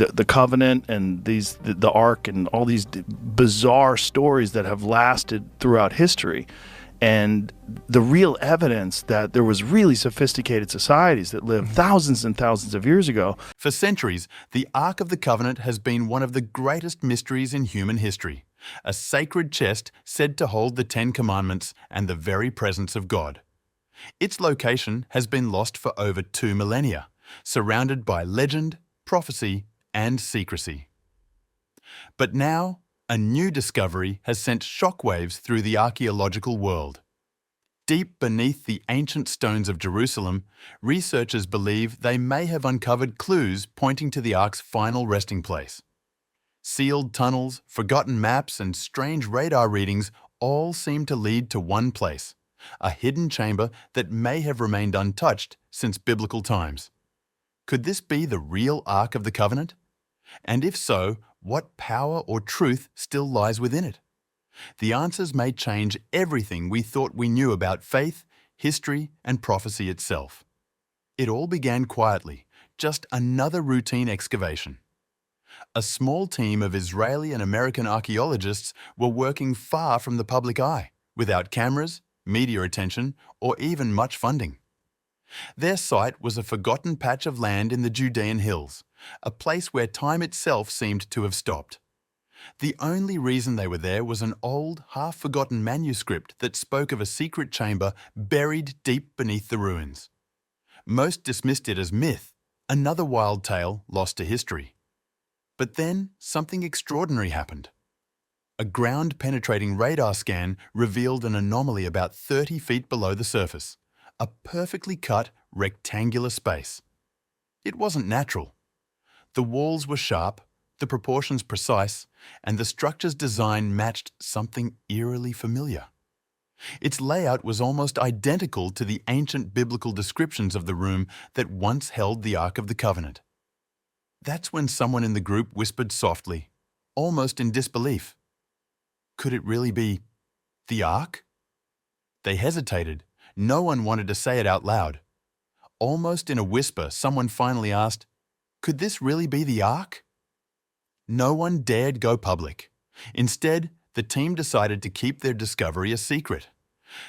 the covenant and the ark and all these bizarre stories that have lasted throughout history. And the real evidence that there was really sophisticated societies that lived thousands and thousands of years ago. For centuries, the Ark of the Covenant has been one of the greatest mysteries in human history, a sacred chest said to hold the Ten Commandments and the very presence of God. Its location has been lost for over 2 millennia, surrounded by legend, prophecy, and secrecy. But now, a new discovery has sent shockwaves through the archaeological world. Deep beneath the ancient stones of Jerusalem, researchers believe they may have uncovered clues pointing to the Ark's final resting place. Sealed tunnels, forgotten maps, and strange radar readings all seem to lead to one place, a hidden chamber that may have remained untouched since biblical times. Could this be the real Ark of the Covenant? And if so, what power or truth still lies within it? The answers may change everything we thought we knew about faith, history, and prophecy itself. It all began quietly, just another routine excavation. A small team of Israeli and American archaeologists were working far from the public eye, without cameras, media attention, or even much funding. Their site was a forgotten patch of land in the Judean hills, a place where time itself seemed to have stopped. The only reason they were there was an old, half-forgotten manuscript that spoke of a secret chamber buried deep beneath the ruins. Most dismissed it as myth, another wild tale lost to history. But then something extraordinary happened. A ground-penetrating radar scan revealed an anomaly about 30 feet below the surface, a perfectly cut, rectangular space. It wasn't natural. The walls were sharp, the proportions precise, and the structure's design matched something eerily familiar. Its layout was almost identical to the ancient biblical descriptions of the room that once held the Ark of the Covenant. That's when someone in the group whispered softly, almost in disbelief, "Could it really be the Ark?" They hesitated. No one wanted to say it out loud. Almost in a whisper, someone finally asked, "Could this really be the Ark?" No one dared go public. Instead, the team decided to keep their discovery a secret.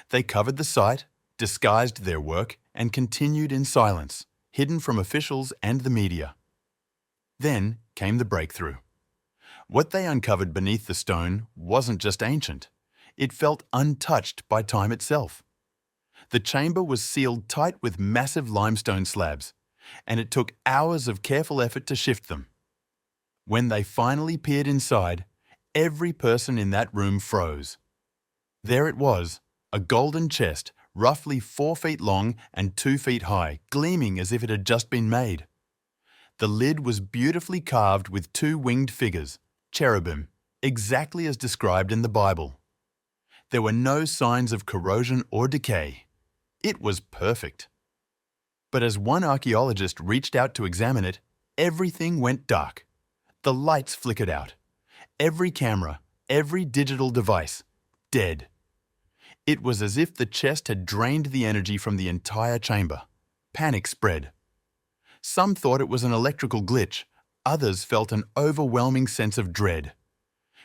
They covered the site, disguised their work, and continued in silence, hidden from officials and the media. Then came the breakthrough. What they uncovered beneath the stone wasn't just ancient. It felt untouched by time itself. The chamber was sealed tight with massive limestone slabs, and it took hours of careful effort to shift them. When they finally peered inside, every person in that room froze. There it was, a golden chest, roughly 4 feet long and 2 feet high, gleaming as if it had just been made. The lid was beautifully carved with 2 winged figures, cherubim, exactly as described in the Bible. There were no signs of corrosion or decay. It was perfect. But as one archaeologist reached out to examine it, everything went dark. The lights flickered out. Every camera, every digital device, dead. It was as if the chest had drained the energy from the entire chamber. Panic spread. Some thought it was an electrical glitch. Others felt an overwhelming sense of dread.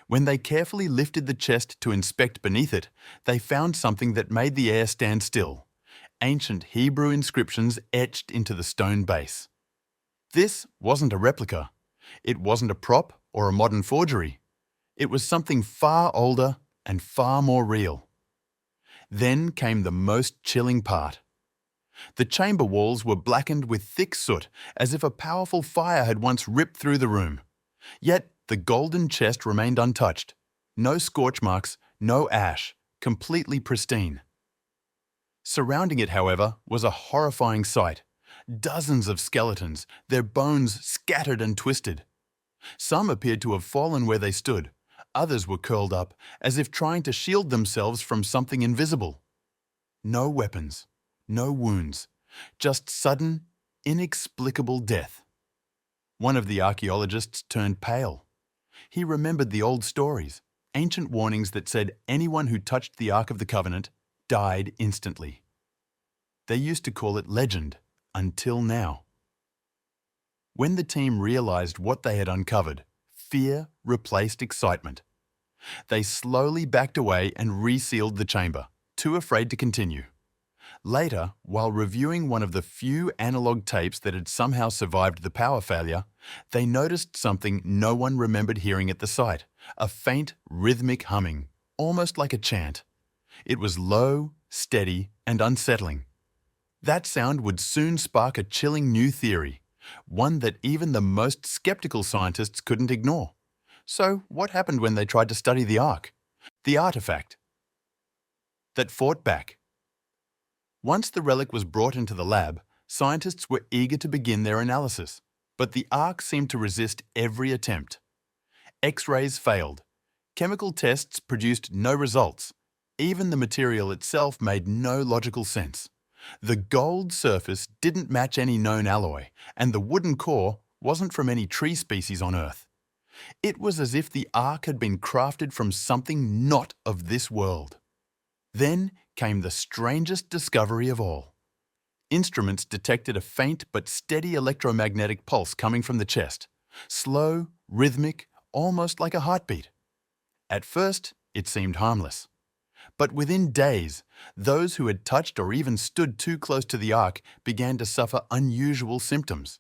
When they carefully lifted the chest to inspect beneath it, they found something that made the air stand still. Ancient Hebrew inscriptions etched into the stone base. This wasn't a replica. It wasn't a prop or a modern forgery. It was something far older and far more real. Then came the most chilling part. The chamber walls were blackened with thick soot, as if a powerful fire had once ripped through the room. Yet the golden chest remained untouched. No scorch marks, no ash, completely pristine. Surrounding it, however, was a horrifying sight. Dozens of skeletons, their bones scattered and twisted. Some appeared to have fallen where they stood. Others were curled up, as if trying to shield themselves from something invisible. No weapons, no wounds, just sudden, inexplicable death. One of the archaeologists turned pale. He remembered the old stories, ancient warnings that said anyone who touched the Ark of the Covenant died instantly. They used to call it legend, until now. When the team realized what they had uncovered, fear replaced excitement. They slowly backed away and resealed the chamber, too afraid to continue. Later, while reviewing one of the few analog tapes that had somehow survived the power failure, they noticed something no one remembered hearing at the site, a faint, rhythmic humming, almost like a chant. It was low, steady, and unsettling. That sound would soon spark a chilling new theory, one that even the most skeptical scientists couldn't ignore. So, what happened when they tried to study the Ark? The artifact that fought back. Once the relic was brought into the lab, scientists were eager to begin their analysis, but the Ark seemed to resist every attempt. X-rays failed. Chemical tests produced no results. Even the material itself made no logical sense. The gold surface didn't match any known alloy, and the wooden core wasn't from any tree species on Earth. It was as if the Ark had been crafted from something not of this world. Then came the strangest discovery of all. Instruments detected a faint but steady electromagnetic pulse coming from the chest, slow, rhythmic, almost like a heartbeat. At first, it seemed harmless. But within days, those who had touched or even stood too close to the Ark began to suffer unusual symptoms.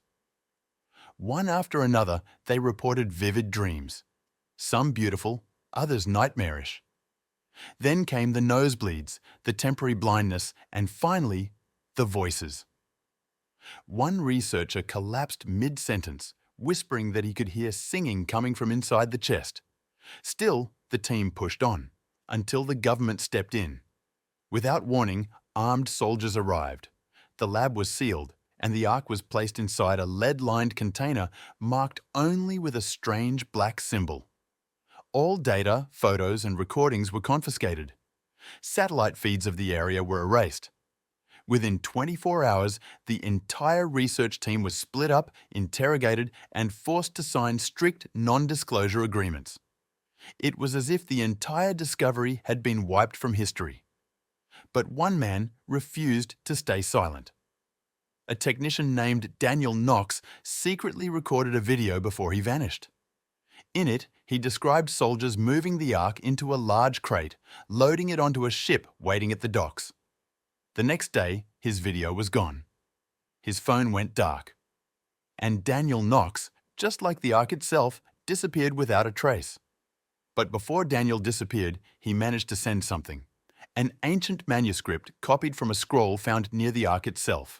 One after another, they reported vivid dreams, some beautiful, others nightmarish. Then came the nosebleeds, the temporary blindness, and finally, the voices. One researcher collapsed mid-sentence, whispering that he could hear singing coming from inside the chest. Still, the team pushed on, until the government stepped in. Without warning, armed soldiers arrived. The lab was sealed, and the Ark was placed inside a lead-lined container marked only with a strange black symbol. All data, photos, and recordings were confiscated. Satellite feeds of the area were erased. Within 24 hours, the entire research team was split up, interrogated, and forced to sign strict non-disclosure agreements. It was as if the entire discovery had been wiped from history. But one man refused to stay silent. A technician named Daniel Knox secretly recorded a video before he vanished. In it, he described soldiers moving the Ark into a large crate, loading it onto a ship waiting at the docks. The next day, his video was gone. His phone went dark. And Daniel Knox, just like the Ark itself, disappeared without a trace. But before Daniel disappeared, he managed to send something. An ancient manuscript copied from a scroll found near the Ark itself.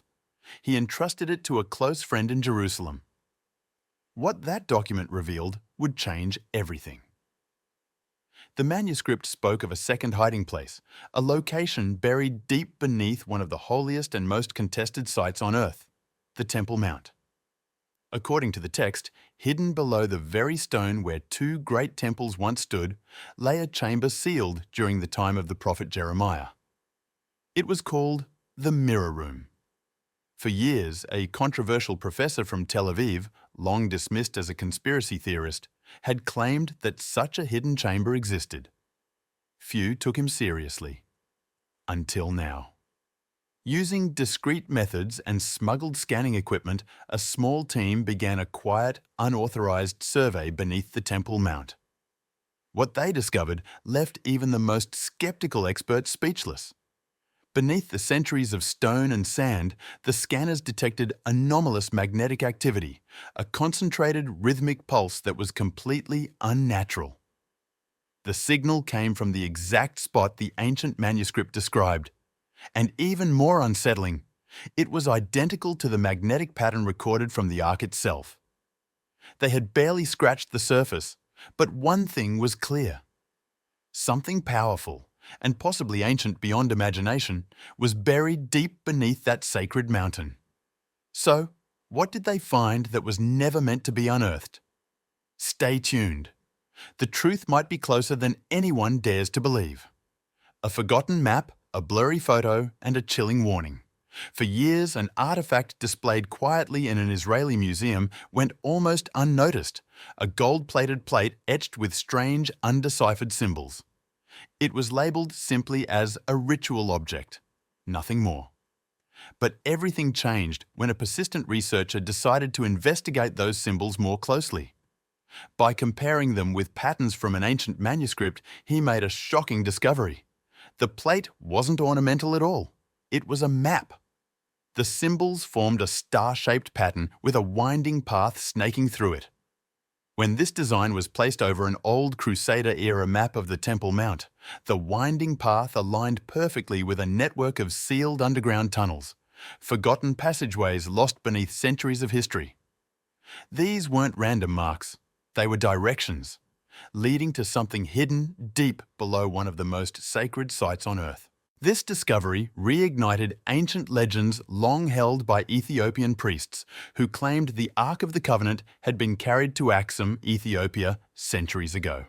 He entrusted it to a close friend in Jerusalem. What that document revealed would change everything. The manuscript spoke of a second hiding place, a location buried deep beneath one of the holiest and most contested sites on Earth, the Temple Mount. According to the text, hidden below the very stone where two great temples once stood, lay a chamber sealed during the time of the prophet Jeremiah. It was called the Mirror Room. For years, a controversial professor from Tel Aviv, long dismissed as a conspiracy theorist, had claimed that such a hidden chamber existed. Few took him seriously. Until now. Using discreet methods and smuggled scanning equipment, a small team began a quiet, unauthorized survey beneath the Temple Mount. What they discovered left even the most skeptical experts speechless. Beneath the centuries of stone and sand, the scanners detected anomalous magnetic activity, a concentrated rhythmic pulse that was completely unnatural. The signal came from the exact spot the ancient manuscript described. And even more unsettling, it was identical to the magnetic pattern recorded from the Ark itself. They had barely scratched the surface, but one thing was clear. Something powerful, and possibly ancient beyond imagination, was buried deep beneath that sacred mountain. So, what did they find that was never meant to be unearthed? Stay tuned. The truth might be closer than anyone dares to believe. A forgotten map, a blurry photo, and a chilling warning. For years, an artifact displayed quietly in an Israeli museum went almost unnoticed, a gold-plated plate etched with strange, undeciphered symbols. It was labelled simply as a ritual object, nothing more. But everything changed when a persistent researcher decided to investigate those symbols more closely. By comparing them with patterns from an ancient manuscript, he made a shocking discovery. The plate wasn't ornamental at all. It was a map. The symbols formed a star-shaped pattern with a winding path snaking through it. When this design was placed over an old Crusader-era map of the Temple Mount, the winding path aligned perfectly with a network of sealed underground tunnels, forgotten passageways lost beneath centuries of history. These weren't random marks. They were directions, leading to something hidden deep below one of the most sacred sites on Earth. This discovery reignited ancient legends long held by Ethiopian priests who claimed the Ark of the Covenant had been carried to Axum, Ethiopia, centuries ago.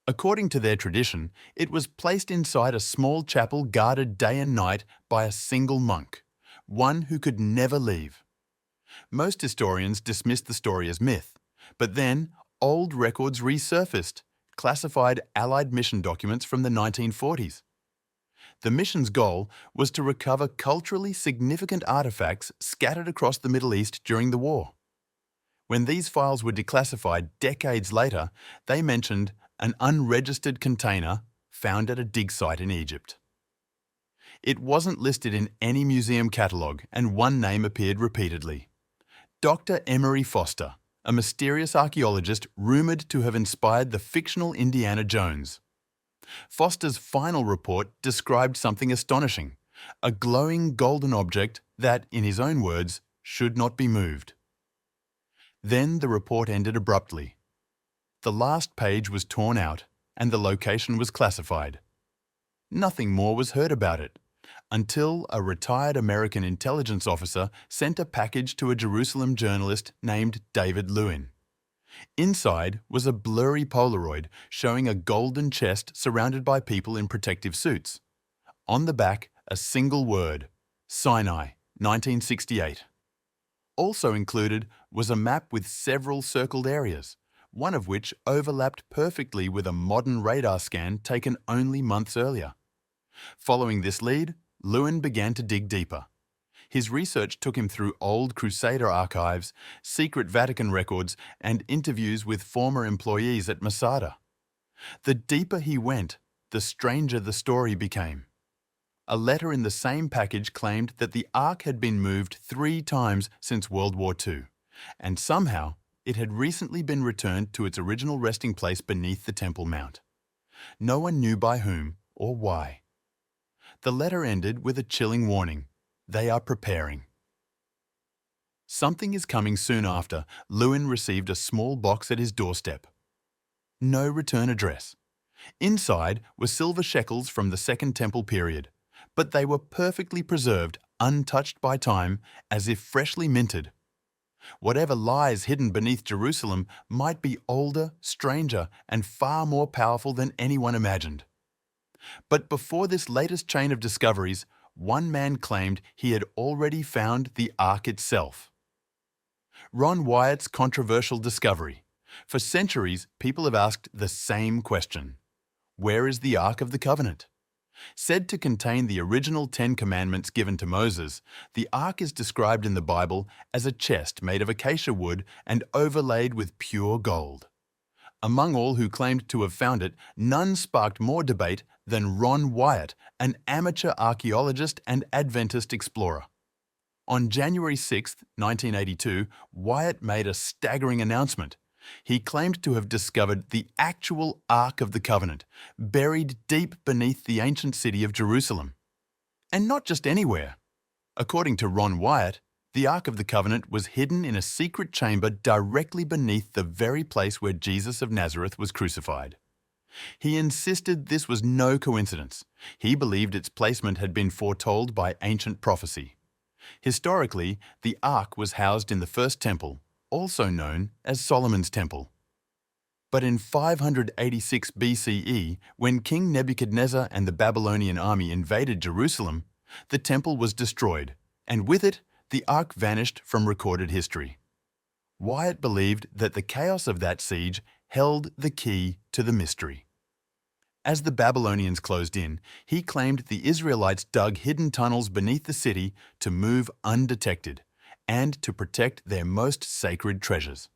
According to their tradition, it was placed inside a small chapel guarded day and night by a single monk, one who could never leave. Most historians dismissed the story as myth, but then old records resurfaced, classified Allied mission documents from the 1940s. The mission's goal was to recover culturally significant artifacts scattered across the Middle East during the war. When these files were declassified decades later, they mentioned an unregistered container found at a dig site in Egypt. It wasn't listed in any museum catalogue, and one name appeared repeatedly: Dr. Emery Foster, a mysterious archaeologist rumoured to have inspired the fictional Indiana Jones. Foster's final report described something astonishing: a glowing golden object that, in his own words, should not be moved. Then the report ended abruptly. The last page was torn out and the location was classified. Nothing more was heard about it until a retired American intelligence officer sent a package to a Jerusalem journalist named David Lewin. Inside was a blurry Polaroid showing a golden chest surrounded by people in protective suits. On the back, a single word: Sinai, 1968. Also included was a map with several circled areas, one of which overlapped perfectly with a modern radar scan taken only months earlier. Following this lead, Lewin began to dig deeper. His research took him through old Crusader archives, secret Vatican records, and interviews with former employees at Masada. The deeper he went, the stranger the story became. A letter in the same package claimed that the Ark had been moved 3 times since World War II, and somehow it had recently been returned to its original resting place beneath the Temple Mount. No one knew by whom or why. The letter ended with a chilling warning: they are preparing. Something is coming soon after. Lewin received a small box at his doorstep. No return address. Inside were silver shekels from the Second Temple period, but they were perfectly preserved, untouched by time, as if freshly minted. Whatever lies hidden beneath Jerusalem might be older, stranger, and far more powerful than anyone imagined. But before this latest chain of discoveries, one man claimed he had already found the Ark itself. Ron Wyatt's controversial discovery. For centuries, people have asked the same question: where is the Ark of the Covenant? Said to contain the original 10 Commandments given to Moses, the Ark is described in the Bible as a chest made of acacia wood and overlaid with pure gold. Among all who claimed to have found it, none sparked more debate than Ron Wyatt, an amateur archaeologist and Adventist explorer. On January 6, 1982, Wyatt made a staggering announcement. He claimed to have discovered the actual Ark of the Covenant, buried deep beneath the ancient city of Jerusalem. And not just anywhere. According to Ron Wyatt, the Ark of the Covenant was hidden in a secret chamber directly beneath the very place where Jesus of Nazareth was crucified. He insisted this was no coincidence. He believed its placement had been foretold by ancient prophecy. Historically, the Ark was housed in the First Temple, also known as Solomon's Temple. But in 586 BCE, when King Nebuchadnezzar and the Babylonian army invaded Jerusalem, the temple was destroyed, and with it, the Ark vanished from recorded history. Wyatt believed that the chaos of that siege held the key to the mystery. As the Babylonians closed in, he claimed the Israelites dug hidden tunnels beneath the city to move undetected and to protect their most sacred treasures.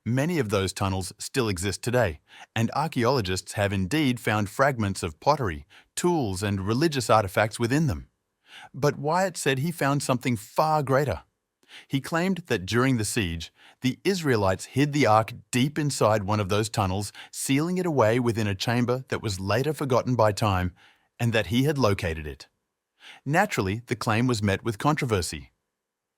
Many of those tunnels still exist today, and archaeologists have indeed found fragments of pottery, tools, and religious artifacts within them. But Wyatt said he found something far greater. He claimed that during the siege, the Israelites hid the ark deep inside one of those tunnels, sealing it away within a chamber that was later forgotten by time, and that he had located it. Naturally, the claim was met with controversy.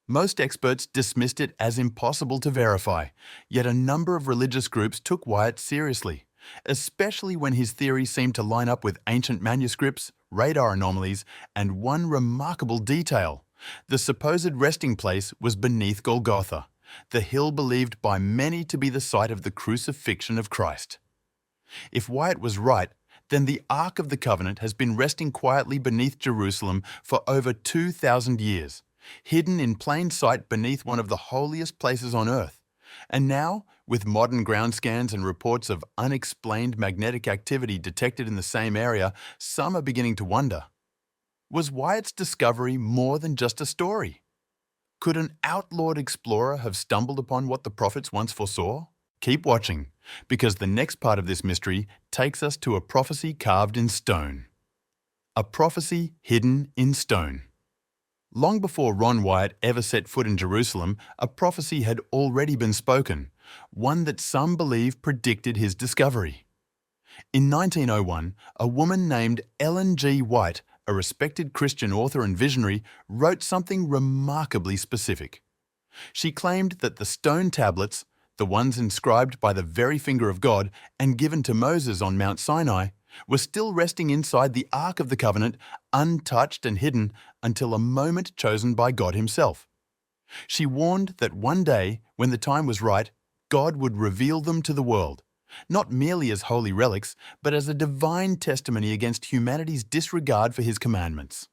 Most experts dismissed it as impossible to verify, yet a number of religious groups took Wyatt seriously, especially when his theory seemed to line up with ancient manuscripts, radar anomalies, and one remarkable detail. The supposed resting place was beneath Golgotha, the hill believed by many to be the site of the crucifixion of Christ. If Wyatt was right, then the Ark of the Covenant has been resting quietly beneath Jerusalem for over 2,000 years, hidden in plain sight beneath one of the holiest places on earth. And now, with modern ground scans and reports of unexplained magnetic activity detected in the same area, some are beginning to wonder, was Wyatt's discovery more than just a story? Could an outlawed explorer have stumbled upon what the prophets once foresaw? Keep watching, because the next part of this mystery takes us to a prophecy carved in stone. A prophecy hidden in stone. Long before Ron Wyatt ever set foot in Jerusalem, a prophecy had already been spoken, one that some believe predicted his discovery. In 1901, a woman named Ellen G. White, a respected Christian author and visionary, wrote something remarkably specific. She claimed that the stone tablets, the ones inscribed by the very finger of God and given to Moses on Mount Sinai, were still resting inside the Ark of the Covenant, untouched and hidden until a moment chosen by God himself. She warned that one day, when the time was right, God would reveal them to the world, not merely as holy relics, but as a divine testimony against humanity's disregard for his commandments.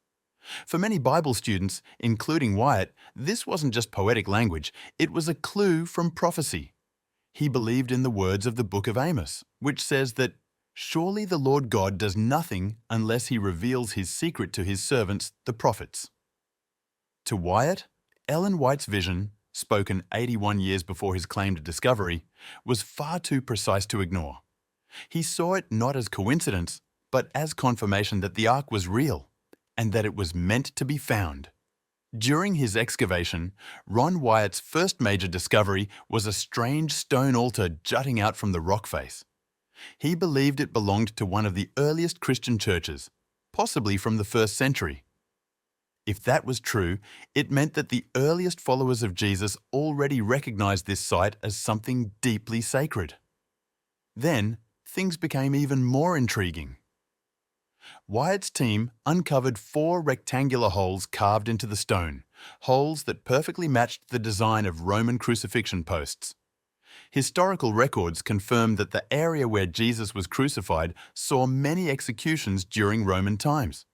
For many Bible students, including Wyatt, this wasn't just poetic language, it was a clue from prophecy. He believed in the words of the book of Amos, which says that, "Surely the Lord God does nothing unless he reveals his secret to his servants, the prophets." To Wyatt, Ellen White's vision, spoken 81 years before his claimed discovery, was far too precise to ignore. He saw it not as coincidence, but as confirmation that the Ark was real, and that it was meant to be found. During his excavation, Ron Wyatt's first major discovery was a strange stone altar jutting out from the rock face. He believed it belonged to one of the earliest Christian churches, possibly from the 1st century. If that was true, it meant that the earliest followers of Jesus already recognized this site as something deeply sacred. Then, things became even more intriguing. Wyatt's team uncovered 4 rectangular holes carved into the stone, holes that perfectly matched the design of Roman crucifixion posts. Historical records confirm that the area where Jesus was crucified saw many executions during Roman times.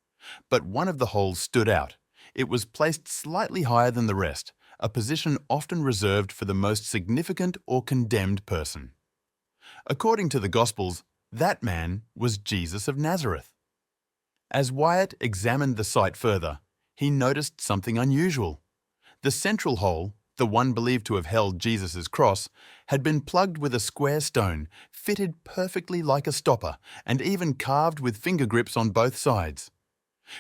But one of the holes stood out. It was placed slightly higher than the rest, a position often reserved for the most significant or condemned person. According to the Gospels, that man was Jesus of Nazareth. As Wyatt examined the site further, he noticed something unusual. The central hole, the one believed to have held Jesus' cross, had been plugged with a square stone, fitted perfectly like a stopper, and even carved with finger grips on both sides.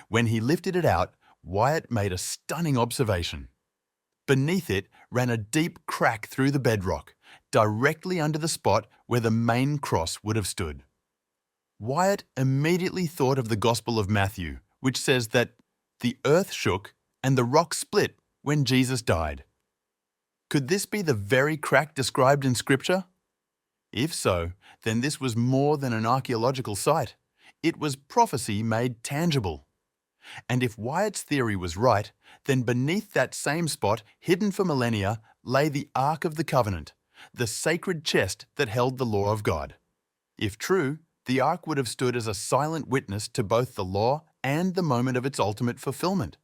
When he lifted it out, Wyatt made a stunning observation. Beneath it ran a deep crack through the bedrock, directly under the spot where the main cross would have stood. Wyatt immediately thought of the Gospel of Matthew, which says that the earth shook and the rock split when Jesus died. Could this be the very crack described in Scripture? If so, then this was more than an archaeological site. It was prophecy made tangible. And if Wyatt's theory was right, then beneath that same spot, hidden for millennia, lay the Ark of the Covenant, the sacred chest that held the law of God. If true, the Ark would have stood as a silent witness to both the law and the moment of its ultimate fulfillment.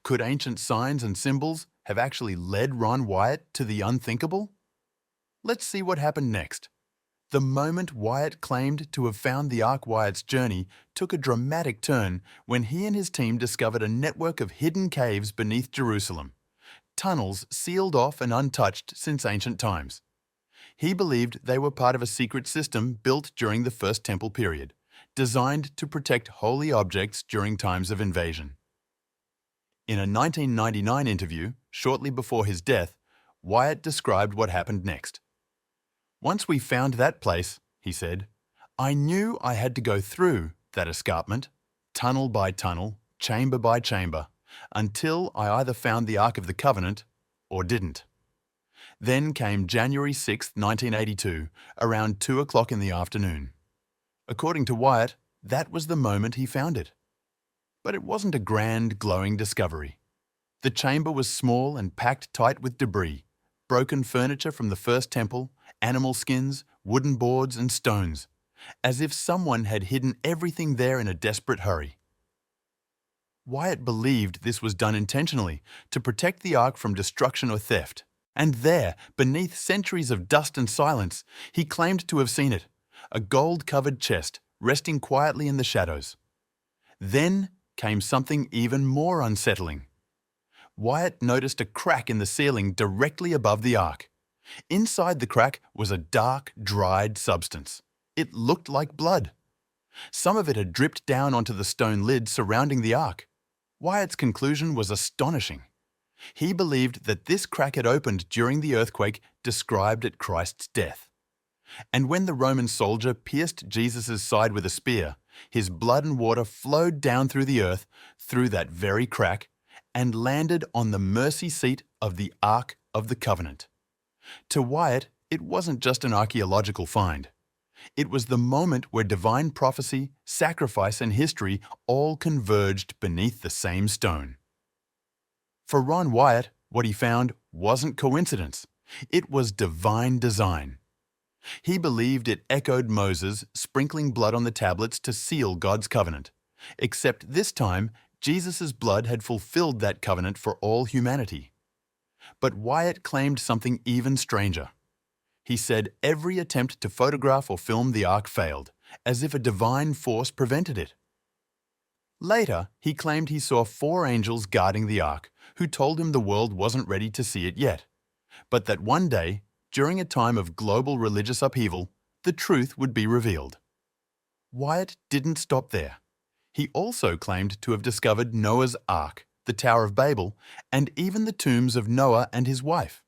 Could ancient signs and symbols have actually led Ron Wyatt to the unthinkable? Let's see what happened next. The moment Wyatt claimed to have found the Ark, Wyatt's journey took a dramatic turn when he and his team discovered a network of hidden caves beneath Jerusalem, tunnels sealed off and untouched since ancient times. He believed they were part of a secret system built during the First Temple period, designed to protect holy objects during times of invasion. In a 1999 interview, shortly before his death, Wyatt described what happened next. "Once we found that place," he said, "I knew I had to go through that escarpment, tunnel by tunnel, chamber by chamber, until I either found the Ark of the Covenant or didn't." Then came January 6, 1982, around 2 o'clock in the afternoon. According to Wyatt, that was the moment he found it. But it wasn't a grand, glowing discovery. The chamber was small and packed tight with debris, broken furniture from the first temple, animal skins, wooden boards and stones, as if someone had hidden everything there in a desperate hurry. Wyatt believed this was done intentionally to protect the Ark from destruction or theft. And there, beneath centuries of dust and silence, he claimed to have seen it, a gold-covered chest resting quietly in the shadows. Then came something even more unsettling. Wyatt noticed a crack in the ceiling directly above the Ark. Inside the crack was a dark, dried substance. It looked like blood. Some of it had dripped down onto the stone lid surrounding the Ark. Wyatt's conclusion was astonishing. He believed that this crack had opened during the earthquake described at Christ's death. And when the Roman soldier pierced Jesus' side with a spear, his blood and water flowed down through the earth, through that very crack, and landed on the mercy seat of the Ark of the Covenant. To Wyatt, it wasn't just an archaeological find. It was the moment where divine prophecy, sacrifice, and history all converged beneath the same stone. For Ron Wyatt, what he found wasn't coincidence. It was divine design. He believed it echoed Moses sprinkling blood on the tablets to seal God's covenant, except this time Jesus' blood had fulfilled that covenant for all humanity. But Wyatt claimed something even stranger. He said every attempt to photograph or film the Ark failed, as if a divine force prevented it. Later, he claimed he saw 4 angels guarding the Ark, who told him the world wasn't ready to see it yet, but that one day, during a time of global religious upheaval, the truth would be revealed. Wyatt didn't stop there. He also claimed to have discovered Noah's Ark, the Tower of Babel, and even the tombs of Noah and his wife.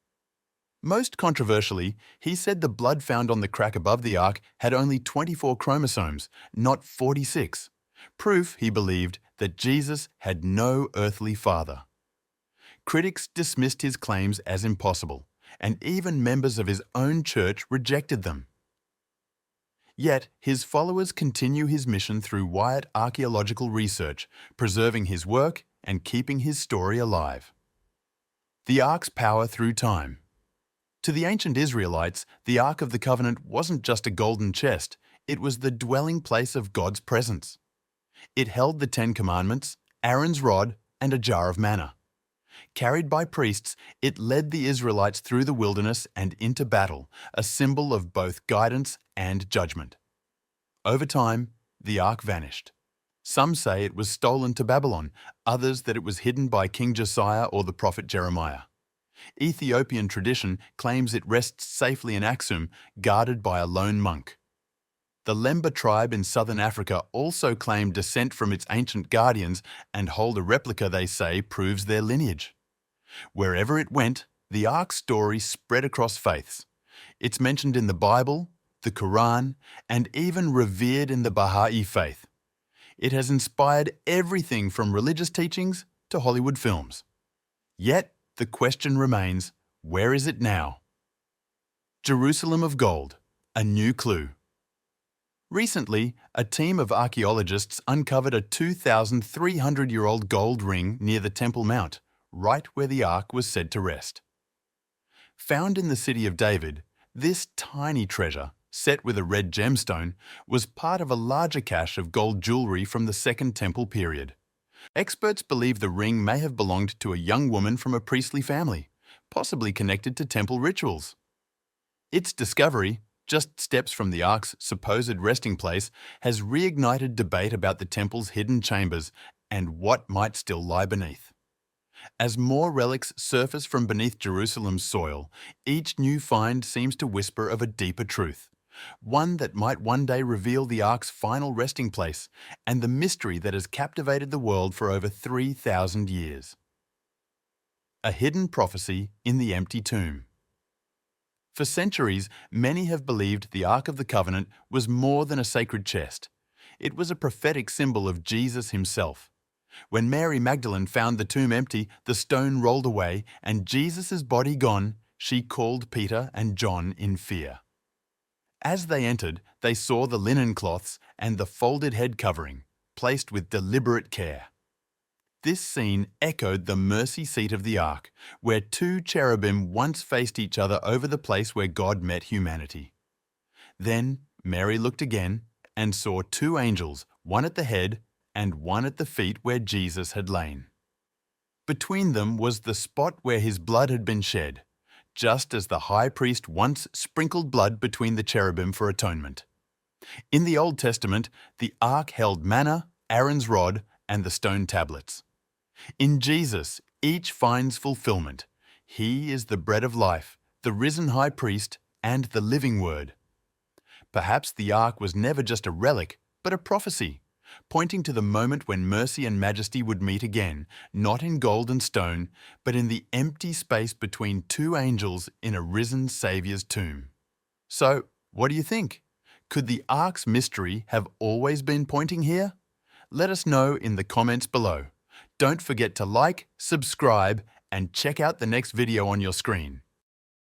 Most controversially, he said the blood found on the crack above the Ark had only 24 chromosomes, not 46. Proof, he believed, that Jesus had no earthly father. Critics dismissed his claims as impossible, and even members of his own church rejected them. Yet, his followers continue his mission through Wyatt archaeological research, preserving his work and keeping his story alive. The Ark's power through time. To the ancient Israelites, the Ark of the Covenant wasn't just a golden chest, it was the dwelling place of God's presence. It held the 10 Commandments, Aaron's rod, and a jar of manna. Carried by priests, it led the Israelites through the wilderness and into battle, a symbol of both guidance and judgment. Over time, the Ark vanished. Some say it was stolen to Babylon, others that it was hidden by King Josiah or the prophet Jeremiah. Ethiopian tradition claims it rests safely in Aksum, guarded by a lone monk. The Lemba tribe in southern Africa also claim descent from its ancient guardians and hold a replica they say proves their lineage. Wherever it went, the Ark's story spread across faiths. It's mentioned in the Bible, the Quran, and even revered in the Baha'i faith. It has inspired everything from religious teachings to Hollywood films. Yet, the question remains, where is it now? Jerusalem of Gold, a new clue. Recently, a team of archaeologists uncovered a 2,300-year-old gold ring near the Temple Mount, right where the Ark was said to rest. Found in the city of David, this tiny treasure, set with a red gemstone, was part of a larger cache of gold jewelry from the Second Temple period. Experts believe the ring may have belonged to a young woman from a priestly family, possibly connected to temple rituals. Its discovery, just steps from the Ark's supposed resting place, has reignited debate about the temple's hidden chambers and what might still lie beneath. As more relics surface from beneath Jerusalem's soil, each new find seems to whisper of a deeper truth, one that might one day reveal the Ark's final resting place and the mystery that has captivated the world for over 3,000 years. A hidden prophecy in the empty tomb. For centuries, many have believed the Ark of the Covenant was more than a sacred chest. It was a prophetic symbol of Jesus himself. When Mary Magdalene found the tomb empty, the stone rolled away, and Jesus' body gone, she called Peter and John in fear. As they entered, they saw the linen cloths and the folded head covering, placed with deliberate care. This scene echoed the mercy seat of the Ark, where two cherubim once faced each other over the place where God met humanity. Then Mary looked again and saw two angels, one at the head and one at the feet where Jesus had lain. Between them was the spot where his blood had been shed, just as the high priest once sprinkled blood between the cherubim for atonement. In the Old Testament, the Ark held manna, Aaron's rod, and the stone tablets. In Jesus, each finds fulfillment. He is the bread of life, the risen high priest, and the living word. Perhaps the Ark was never just a relic, but a prophecy, pointing to the moment when mercy and majesty would meet again, not in gold and stone, but in the empty space between two angels in a risen Saviour's tomb. So, what do you think? Could the Ark's mystery have always been pointing here? Let us know in the comments below. Don't forget to like, subscribe, and check out the next video on your screen.